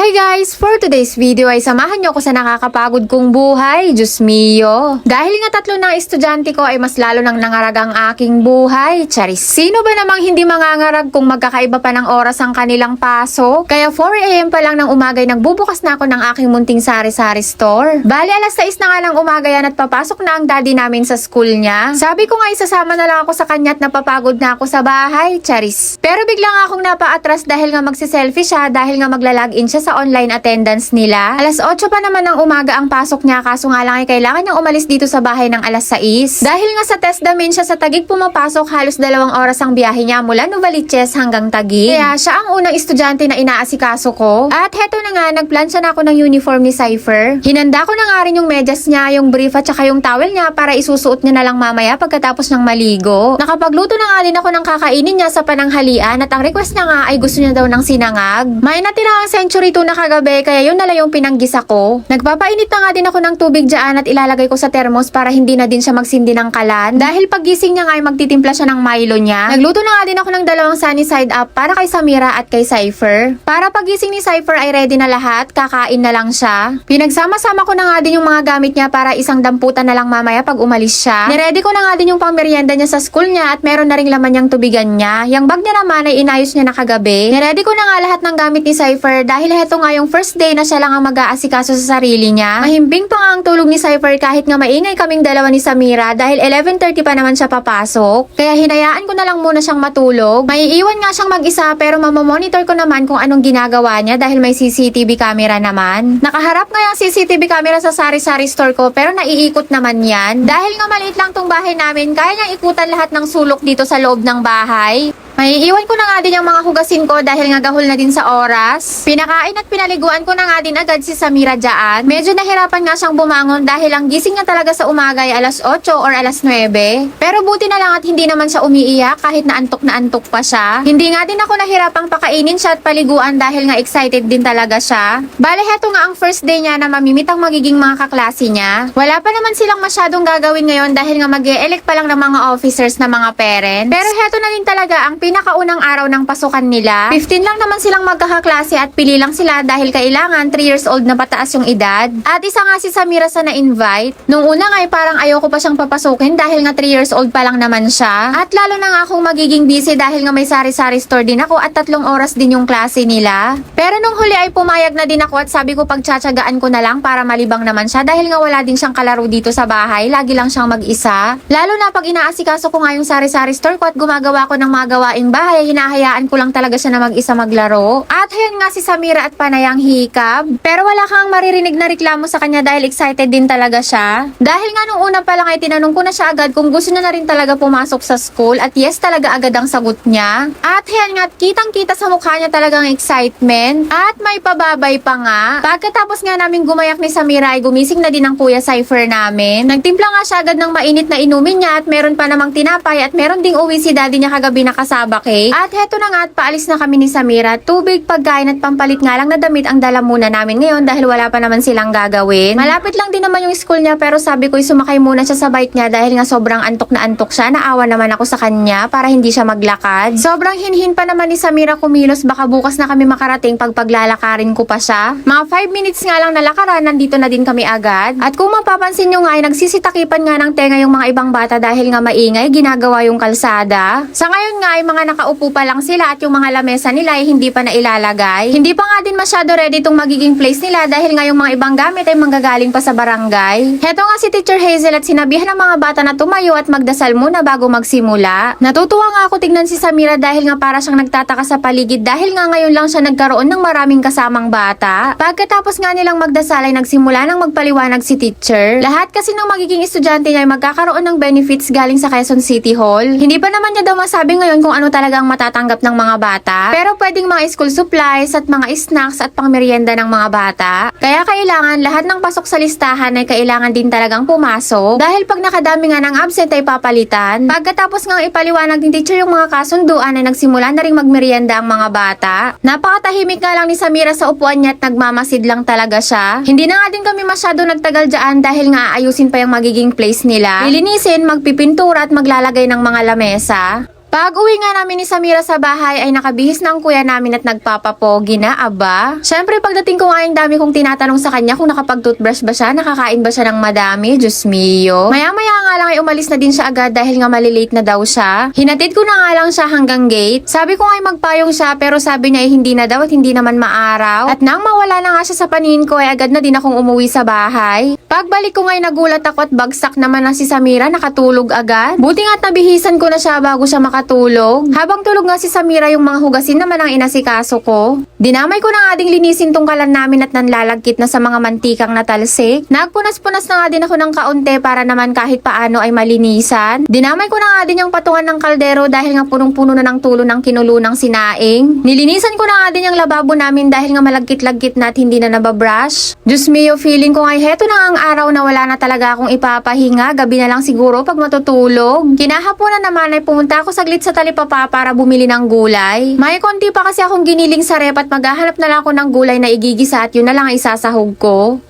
Hi guys! For today's video ay samahan niyo ako sa nakakapagod kong buhay. Diyos mio! Dahil nga tatlo ng estudyante ko ay mas lalo nang nangarag ang aking buhay. Charis! Sino ba namang hindi mangangarag kung magkakaiba pa ng oras ang kanilang pasok? Kaya 4 AM pa lang ng umaga ay nagbubukas na ako ng aking munting sari-sari store. Bali alas 6 na nga ng umaga yan at papasok na ang daddy namin sa school niya. Sabi ko nga isasama na lang ako sa kanya at napapagod na ako sa bahay. Charis! Pero biglang akong napaatras dahil nga magsiselfie siya dahil nga magla-login siya sa online attendance nila. Alas 8 pa naman ng umaga ang pasok niya kaso nga lang ay kailangan niyang umalis dito sa bahay ng alas 6. Dahil nga sa test damin siya sa Taguig pumapasok halos 2 oras ang biyahe niya mula Novaliches hanggang Taguig. Kaya siya ang unang estudyante na inaasikaso ko. At heto na nga, nagplansya na ako ng uniform ni Cypher. Hinanda ko na nga rin yung medyas niya, yung brief at saka yung towel niya para isusuot niya na lang mamaya pagkatapos ng maligo. Nakapagluto na nga din ako ng kakainin niya sa pananghalian at ang request niya nga ay gusto niya daw ng sinangag. May natira ang century tuna kagabi kaya yun na lang yung pinanggisa ko. Nagpapainit na nga din ako ng tubig dyan at ilalagay ko sa thermos para hindi na din siya magsindi ng kalan. Dahil paggising niya nga ay magtitimpla siya ng Milo niya. Nagluto na nga din ako ng 2 sunny side up para kay Samira at kay Cypher. Para paggising ni Cypher ay ready na lahat, kakain na lang siya. Pinagsama-sama ko na nga din yung mga gamit niya para isang damputan na lang mamaya pag umalis siya. Niready ko na nga din yung pangmerienda niya sa school niya at meron na ring laman niyang tubigan niya. Yung bag niya naman ay inayos niya na kagabi. Niready ko na nga lahat ng gamit ni Cypher dahil heto nga yung first day na siya lang ang mag-aasikaso sa sarili niya. Mahimbing pa nga ang tulog ni Cypher kahit nga maingay kaming dalawa ni Samira dahil 11:30 pa naman siya papasok. Kaya hinayaan ko na lang muna siyang matulog. Maiiwan nga siyang mag-isa pero mamamonitor ko naman kung anong ginagawa niya dahil may CCTV camera naman. Nakaharap nga yung CCTV camera sa sari-sari store ko pero naiikot naman yan. Dahil nga maliit lang tong bahay namin, kaya niyang ikutan lahat ng sulok dito sa loob ng bahay. Maiiwan ko na nga din yung mga hugasin ko dahil nga gahol na din sa oras. Pinakain at pinaliguan ko na nga din agad si Samira dyan. Medyo nahirapan nga siyang bumangon dahil ang gising niya talaga sa umaga ay alas 8 or alas 9. Pero buti na lang at hindi naman siya umiiyak kahit na antok pa siya. Hindi nga din ako nahirapang pakainin siya at paliguan dahil nga excited din talaga siya. Bale heto nga ang first day niya na mamimit ang magiging mga kaklase niya. Wala pa naman silang masyadong gagawin ngayon dahil nga mag-e-elect pa lang ng mga officers na mga parents. Pero heto na din talaga ang pinakaunang araw ng pasukan nila. 15 lang naman silang magkakaklase at pili lang sila dahil kailangan 3 years old na pataas yung edad. At isa nga si Samira sa na-invite. Nung una nga ay parang ayoko pa siyang papasukin dahil nga 3 years old pa lang naman siya. At lalo na nga akong magiging busy dahil nga may sari-sari store din ako at 3 oras din yung klase nila. Pero nung huli ay pumayag na din ako at sabi ko pagtsatsagaan ko na lang para malibang naman siya dahil nga wala din siyang kalaro dito sa bahay. Lagi lang siyang mag-isa. Lalo na pag inaasikaso ko nga yung sari-sari store ko at gumagawa ko ng mga gawaing bahay, hinahayaan ko lang talaga siya na mag-isa maglaro. At ayan nga si Samira at panayang hikab. Pero wala kang maririnig na reklamo sa kanya dahil excited din talaga siya. Dahil nga nung una pa lang ay tinanong ko na siya agad kung gusto niya na rin talaga pumasok sa school at yes talaga agad ang sagot niya. At ayan nga, kitang-kita sa mukha niya talagang excitement. At may pababay pa nga. Pagkatapos nga namin gumayak ni Samira ay gumising na din ang kuya Cypher namin. Nagtimpla nga siya agad ng mainit na inumin niya at meron pa namang tinapay at meron ding uwi si daddy niya kagabi na kasaba cake. At heto na nga at paalis na kami ni Samira. Tubig, pagkain at pampalit nga lang na damit ang dala muna namin ngayon dahil wala pa naman silang gagawin. Malapit lang din naman yung school niya pero sabi ko sumakay muna siya sa bike niya dahil nga sobrang antok na antok siya. Naawa naman ako sa kanya para hindi siya maglakad. Sobrang hinhin pa naman ni Samira kumilos, baka bukas na kami makarating pag paglalakarin ko pa siya. Mga 5 minutes nga lang nalakaran, nandito na din kami agad. At kung mapapansin nyo nga ay nagsisitakipan nga ng tenga yung mga ibang bata dahil nga maingay, ginagawa yung kalsada. Sa ngayon nga ay mga nakaupo pa lang sila at yung mga lamesa nila ay hindi pa na ilalagay. Hindi pa nga din masyado ready itong magiging place nila dahil nga yung mga ibang gamit ay manggagaling pa sa barangay. Heto nga si Teacher Hazel at sinabihan ng mga bata na tumayo at magdasal muna bago magsimula. Natutuwa nga ako tignan si Samira dahil nga para siyang nagtataka sa paligid dahil nga ngayon lang siya nagkaroon ng maraming kasamang bata. Pagkatapos nga nilang magdasal ay nagsimula ng magpaliwanag si teacher. Lahat kasi ng magiging estudyante niya ay magkakaroon ng benefits galing sa Quezon City Hall. Hindi pa naman niya daw masabi ngayon kung ano talaga ang matatanggap ng mga bata. Pero pwedeng mga school supplies at mga snacks at pangmerienda ng mga bata. Kaya kailangan lahat ng pasok sa listahan ay kailangan din talagang pumasok. Dahil pag nakadami nga ng absent ay papalitan. Pagkatapos nga ipaliwanag ni teacher yung mga kasunduan ay nagsimula na ring magmerienda ang mga bata. Napakatahimik nga lang ni Samira sa upuan niya at nagmamasid lang talaga siya. Hindi na nga din kami masyado nagtagal dyan dahil nga ayusin pa yung magiging place nila. Lilinisin, magpipintura at maglalagay ng mga lamesa. Pag uwi nga namin ni Samira sa bahay ay nakabihis na ang kuya namin at nagpapapogi na, aba. Syempre pagdating ko nga yung dami kong tinatanong sa kanya kung nakapag-toothbrush ba siya, nakakain ba siya ng madami, Diyos mio. Maya-maya nga lang ay umalis na din siya agad dahil nga malilate na daw siya. Hinatid ko na nga lang siya hanggang gate. Sabi ko nga ay magpayong siya pero sabi niya ay hindi na daw at hindi naman maaraw. At nang mawala na nga siya sa paningin ko ay agad na din akong umuwi sa bahay. Pagbalik ko nga ay nagulat ako at bagsak naman na si Samira, nakatulog agad. Buti nga at nabihisan ko na siya bago siya makatulog. Habang tulog nga si Samira yung mga hugasin naman ang inasikaso ko. Dinamay ko na nga ding linisin tong kalan namin at nanlalagkit na sa mga mantikang natalsik. Nagpunas-punas na nga din ako ng kaunti para naman kahit paano ay malinisan. Dinamay ko na nga din yung patungan ng kaldero dahil nga punong-puno na ng tulo ng kinulo ng sinaing. Nilinisan ko na nga din yung lababo namin dahil nga malagkit-lagkit na at hindi na nababrush. Diyos mio, feeling ko nga heto na ang araw na wala na talaga akong ipapahinga. Gabi na lang siguro pag matutulog. Kinahaponan naman ay pumunta ako saglit sa talipapa para bumili ng gulay. May konti pa kasi akong giniling sa rep at maghahanap na lang ako ng gulay na igigisa at yun na lang ang isasahog ko.